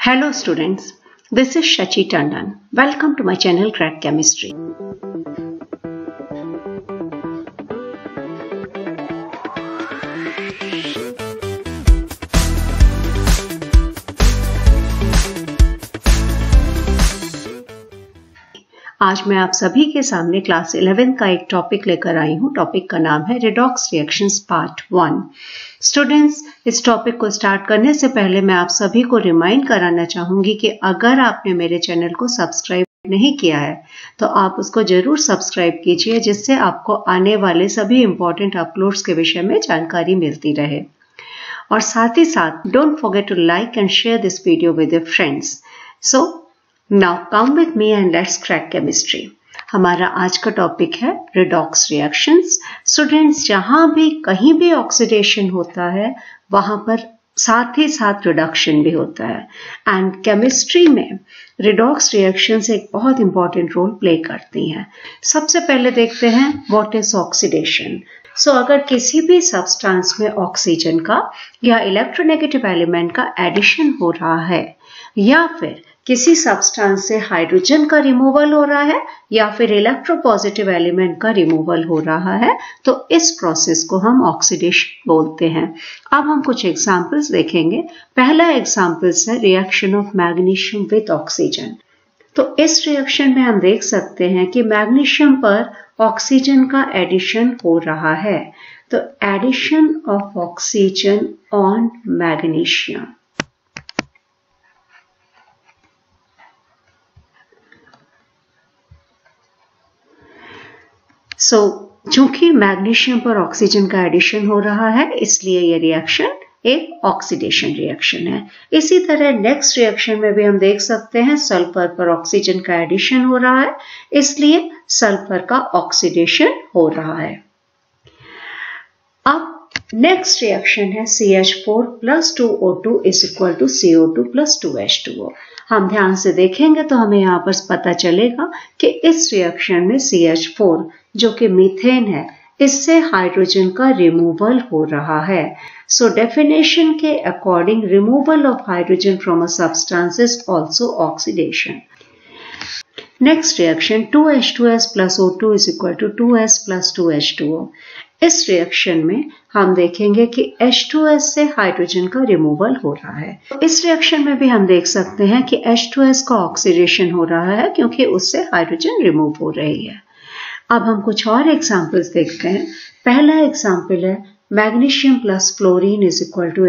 Hello students, this is Shachi Tandon. Welcome to my channel Crack Chemistry. आज मैं आप सभी के सामने क्लास 11 का एक टॉपिक लेकर आई हूँ। टॉपिक का नाम है रिडॉक्स रिएक्शंस पार्ट 1। स्टूडेंट्स, इस टॉपिक को स्टार्ट करने से पहले मैं आप सभी को रिमाइंड कराना चाहूंगी कि अगर आपने मेरे चैनल को सब्सक्राइब नहीं किया है तो आप उसको जरूर सब्सक्राइब कीजिए, जिससे आपको आने वाले सभी इंपॉर्टेंट अपलोड्स के विषय में जानकारी मिलती रहे। और साथ ही साथ don't forget to like and share this video with your friends. So now come with me and let's crack chemistry. हमारा आज का टॉपिक है रिडॉक्स रिएक्शंस। स्टूडेंट्स, जहां भी कहीं भी ऑक्सीडेशन होता है वहां पर साथ ही साथ रिडक्शन भी होता है, एंड केमिस्ट्री में रिडॉक्स रिएक्शंस एक बहुत इंपॉर्टेंट रोल प्ले करती हैं। सबसे पहले देखते हैं व्हाट इज ऑक्सीडेशन। सो अगर किसी भी सब्सटेंस में ऑक्सीजन का या इलेक्ट्रोनेगेटिव एलिमेंट का एडिशन हो रहा है, या फिर किसी सब्सटेंस से हाइड्रोजन का रिमूवल हो रहा है, या फिर इलेक्ट्रोपॉजिटिव एलिमेंट का रिमूवल हो रहा है, तो इस प्रोसेस को हम ऑक्सीडेशन बोलते हैं। अब हम कुछ एग्जांपल्स देखेंगे। पहला एग्जांपल्स है reaction of magnesium with oxygen. तो इस रिएक्शन में हम देख सकते हैं कि मैग्नीशियम पर ऑक्सीजन का एडिशन हो रहा है। तो addition of oxygen on magnesium. चूंकि मैग्नीशियम पर ऑक्सीजन का एडिशन हो रहा है, इसलिए यह रिएक्शन एक ऑक्सीडेशन रिएक्शन है। इसी तरह नेक्स्ट रिएक्शन में भी हम देख सकते हैं सल्फर पर ऑक्सीजन का एडिशन हो रहा है, इसलिए सल्फर का ऑक्सीडेशन हो रहा है। अब नेक्स्ट रिएक्शन है CH4 + 2O2 = CO2 + 2H2O। हम ध्यान से देखेंगे तो हमें यहाँ पर पता चलेगा कि इस रिएक्शन में CH4 जो कि मीथेन है, इससे हाइड्रोजन का रिमूवल हो रहा है। सो डेफिनेशन के according removal of hydrogen from a substance is also oxidation. Next reaction 2H2S + O2 = 2S + 2H2O। इस रिएक्शन में हम देखेंगे कि H2S से हाइड्रोजन का रिमूवल हो रहा है। इस रिएक्शन में भी हम देख सकते हैं कि H2S का ऑक्सीडेशन हो रहा है, क्योंकि उससे हाइड्रोजन रिमूव हो रही है। अब हम कुछ और एग्जांपल्स देखते हैं। पहला एग्जांपल है magnesium + fluorine =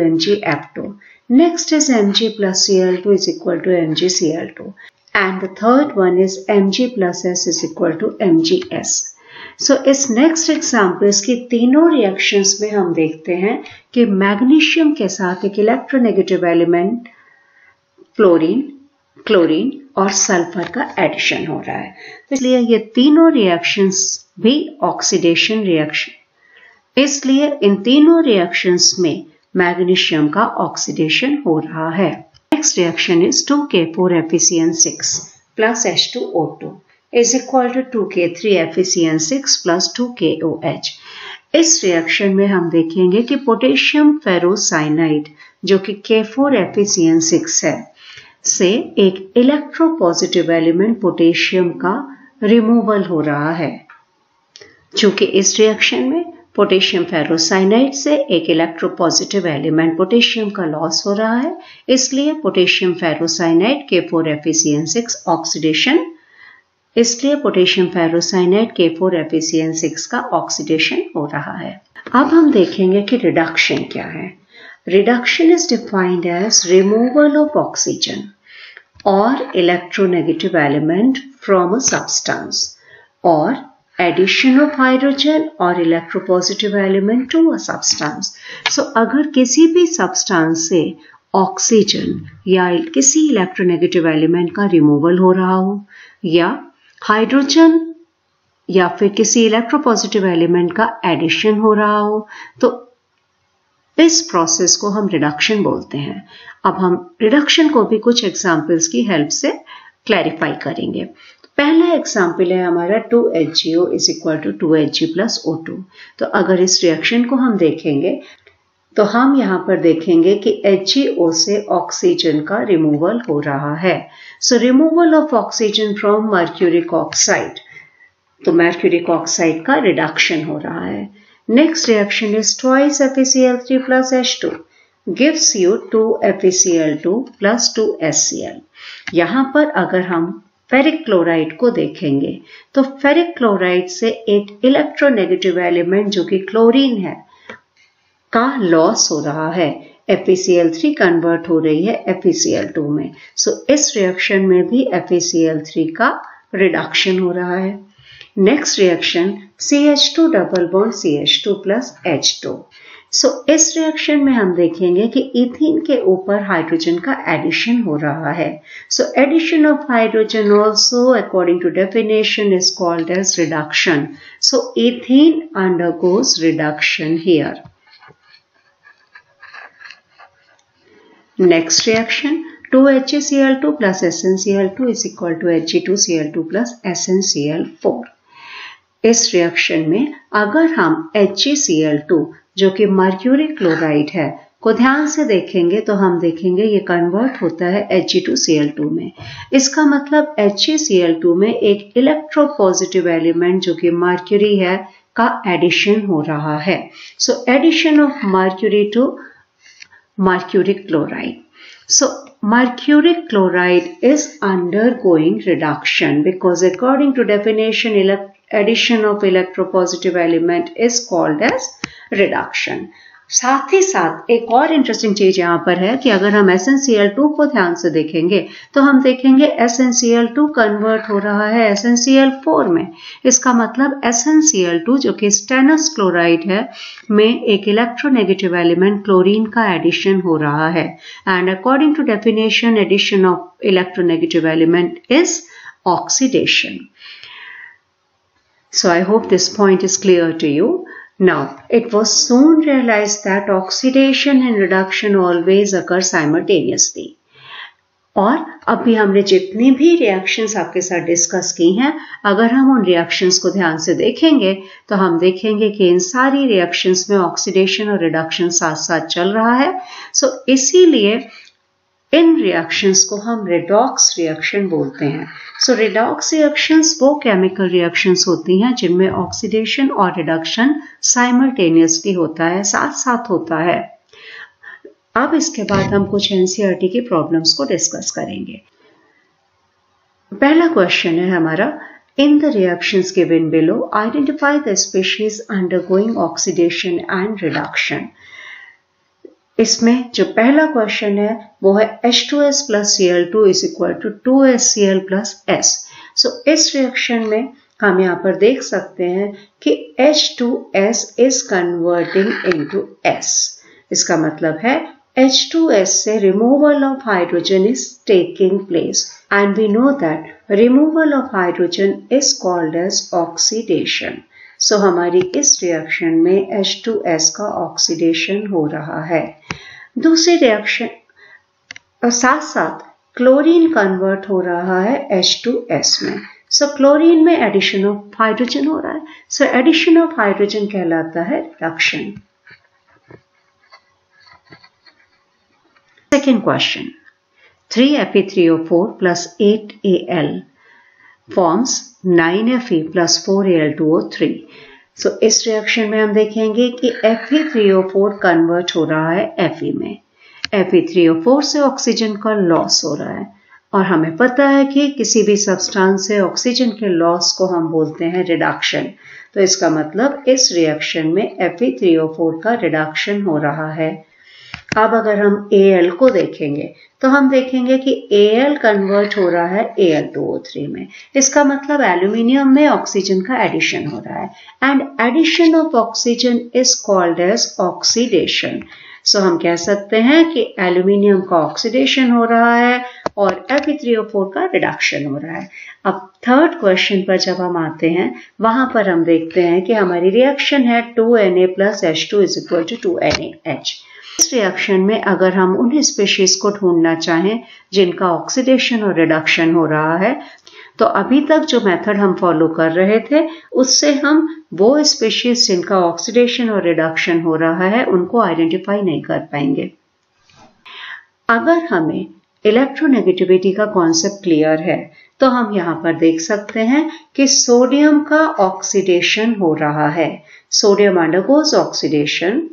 MgF2। Next is Mg + Cl2 = MgCl2, and the third one is Mg + S = MgS। सो इस नेक्स्ट एग्जांपल्स की तीनों रिएक्शंस में हम देखते हैं कि मैग्नीशियम के साथ एक इलेक्ट्रोनेगेटिव एलिमेंट क्लोरीन और सल्फर का एडिशन हो रहा है, इसलिए ये तीनों रिएक्शंस भी ऑक्सीडेशन रिएक्शन, इसलिए इन तीनों रिएक्शंस में मैग्नीशियम का ऑक्सीडेशन हो रहा है। Next reaction is 2K4FeCN6 + H2O2 = 2K3FeCN6 + 2KOH। इस रिएक्शन में हम देखेंगे कि पोटेशियम फेरोसाइनाइड जो कि K4FeCN6 है, से एक इलेक्ट्रोपॉजिटिव एलिमेंट पोटेशियम का रिमूवल हो रहा है। चूंकि इस रिएक्शन में पोटेशियम फेरोसाइनाइड से एक इलेक्ट्रोपॉजिटिव एलिमेंट पोटेशियम का लॉस हो रहा है, इसलिए पोटेशियम फेरोसाइनाइड K4FeCN6 ऑक्सीडेशन, इसलिए पोटेशियम फेरोसाइनाइड K4FeCN6 का ऑक्सीडेशन हो रहा है। अब हम देखेंगे कि रिडक्शन क्या है। Reduction is defined as removal of oxygen और electronegative element from a substance, और एडिशन ऑफ हाइड्रोजन और electropositive element to a substance. So अगर किसी भी सब्सटेंस से ऑक्सीजन या किसी इलेक्ट्रोनेगेटिव एलिमेंट का रिमूवल हो रहा हो, या हाइड्रोजन या फिर किसी इलेक्ट्रोपॉजिटिव एलिमेंट का एडिशन हो रहा हो, तो इस प्रोसेस को हम रिडक्शन बोलते हैं। अब हम रिडक्शन को भी कुछ एग्जांपल्स की हेल्प से क्लैरिफाई करेंगे। पहला एग्जांपल है हमारा 2HgO = 2Hg + O2। तो अगर इस रिएक्शन को हम देखेंगे तो हम यहाँ पर देखेंगे कि HgO से ऑक्सीजन का रिमूवल हो रहा है। सो removal of oxygen from mercuric oxide, तो मर्क्यूरिक ऑक्साइड का रिडक्शन हो रहा है। Next reaction is twice FeCl3 plus H2 gives you 2 FeCl2 plus 2 HCl। यहाँ पर अगर हम फेरिक क्लोराइड को देखेंगे तो फेरिक क्लोराइड से एक इलेक्ट्रोनेगेटिव एलिमेंट जो कि क्लोरीन है का लॉस हो रहा है। FeCl3 कन्वर्ट हो रही है FeCl2 में। सो इस रिएक्शन में भी FeCl3 का रिडक्शन हो रहा है। Next reaction CH2 double bond CH2 plus H2। सो इस रिएक्शन में हम देखेंगे कि इथीन के ऊपर हाइड्रोजन का एडिशन हो रहा है। So addition of hydrogen also according to definition is called as reduction. So ethene undergoes reduction here. Next reaction 2HgCl2 plus SnCl2 is equal to Hg2Cl2 plus SnCl4। इस reaction में अगर हम HgCl2 जो कि mercuric chloride है को ध्यान से देखेंगे तो हम देखेंगे ये कन्वर्ट होता है Hg2Cl2 में। इसका मतलब HgCl2 में एक इलेक्ट्रोपॉजिटिव एलिमेंट जो कि मर्क्यूरी है का एडिशन हो रहा है। So addition of mercury to mercuric chloride. So mercuric chloride is undergoing reduction because according to definition addition of electropositive element is called as reduction। साथ ही साथ एक और इंटरेस्टिंग चीज यहाँ पर है कि अगर हम SnCl2 को ध्यान से देखेंगे तो हम देखेंगे SnCl2 कन्वर्ट हो रहा है SnCl4 में। इसका मतलब SnCl2 जो कि स्टेनस क्लोराइड है में एक इलेक्ट्रोनेगेटिव एलिमेंट क्लोरीन का एडिशन हो रहा है। And according to definition addition of electronegative element is oxidation. So I hope this point is clear to you. Now, it was soon realized that oxidation and reduction always occur simultaneously. और अभी हमने जितनी भी reactions आपके साथ discuss की हैं, अगर हम उन रिएक्शंस को ध्यान से देखेंगे तो हम देखेंगे कि इन सारी रिएक्शंस में ऑक्सीडेशन और रिडक्शन साथ साथ चल रहा है। सो इसीलिए इन रिएक्शंस को हम रेडॉक्स रिएक्शन बोलते हैं। सो रेडॉक्स रिएक्शंस वो केमिकल रिएक्शंस होती हैं जिनमें ऑक्सीडेशन और रिडक्शन साइमल्टेनियसली होता है, साथ साथ होता है। अब इसके बाद हम कुछ एनसीईआरटी की प्रॉब्लम्स को डिस्कस करेंगे। पहला क्वेश्चन है हमारा, in the reactions given below identify the species undergoing oxidation and reduction. इसमें जो पहला क्वेश्चन है वो है H2S plus Cl2 is equal to 2HCl plus S। सो इस रिएक्शन में हम यहाँ पर देख सकते हैं कि H2S is converting into S। इसका मतलब है H2S से removal of hydrogen is taking place and we know that removal of hydrogen is called as oxidation। सो हमारी इस रिएक्शन में H2S का ऑक्सीडेशन हो रहा है। दूसरी रिएक्शन और साथ साथ क्लोरीन कन्वर्ट हो रहा है H2S में। सो क्लोरीन में एडिशन ऑफ हाइड्रोजन हो रहा है। सो एडिशन ऑफ हाइड्रोजन कहलाता है reduction. Second question, 3Fe3O4 plus 8Al forms 9Fe plus 4Al2O3। सो इस रिएक्शन में हम देखेंगे कि Fe3O4 कन्वर्ट हो रहा है Fe में। Fe3O4 से ऑक्सीजन का लॉस हो रहा है और हमें पता है कि किसी भी सब्सटेंस से ऑक्सीजन के लॉस को हम बोलते हैं रिडक्शन। तो इसका मतलब इस रिएक्शन में Fe3O4 का रिडक्शन हो रहा है। अब अगर हम Al को देखेंगे तो हम देखेंगे कि Al कन्वर्ट हो रहा है Al2O3 में। इसका मतलब एल्यूमिनियम में ऑक्सीजन का एडिशन हो रहा है and addition of oxygen is called as oxidation. So हम कह सकते हैं कि एल्यूमिनियम का ऑक्सीडेशन हो रहा है और Fe3O4 का रिडक्शन हो रहा है। अब थर्ड क्वेश्चन पर जब हम आते हैं वहां पर हम देखते हैं कि हमारी रिएक्शन है 2Na plus H2 is equal to 2NaH। इस रिएक्शन में अगर हम उन स्पीशीज को ढूंढना चाहें जिनका ऑक्सीडेशन और रिडक्शन हो रहा है तो तो अभी तक जो मेथड हम फॉलो कर रहे थे उससे हम वो स्पीशीज जिनका ऑक्सीडेशन और रिडक्शन हो रहा है उनको आइडेंटिफाई नहीं कर पाएंगे। अगर हमें इलेक्ट्रोनेगेटिविटी का कॉन्सेप्ट क्लियर है तो हम यहां पर देख सकते हैं कि सोडियम का ऑक्सीडेशन हो रहा है। Sodium undergoes oxidation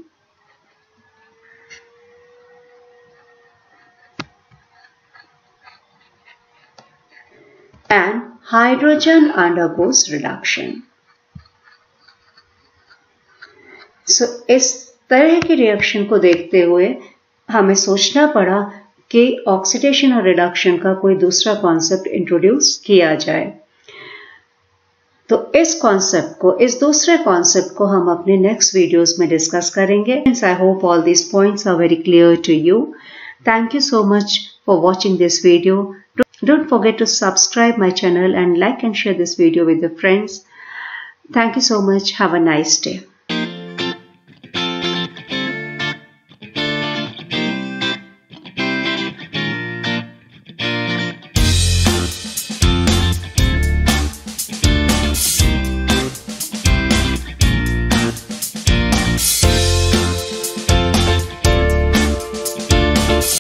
and hydrogen undergoes reduction. So, इस तरह की रिएक्शन को देखते हुए हमें सोचना पड़ा कि ऑक्सीडेशन और रिडक्शन का कोई दूसरा कॉन्सेप्ट इंट्रोड्यूस किया जाए। तो इस दूसरे कॉन्सेप्ट को हम अपने नेक्स्ट वीडियोस में डिस्कस करेंगे। I hope all this points are very clear to you. Thank you so much for watching this video. Don't forget to subscribe my channel and like and share this video with your friends. Thank you so much. Have a nice day.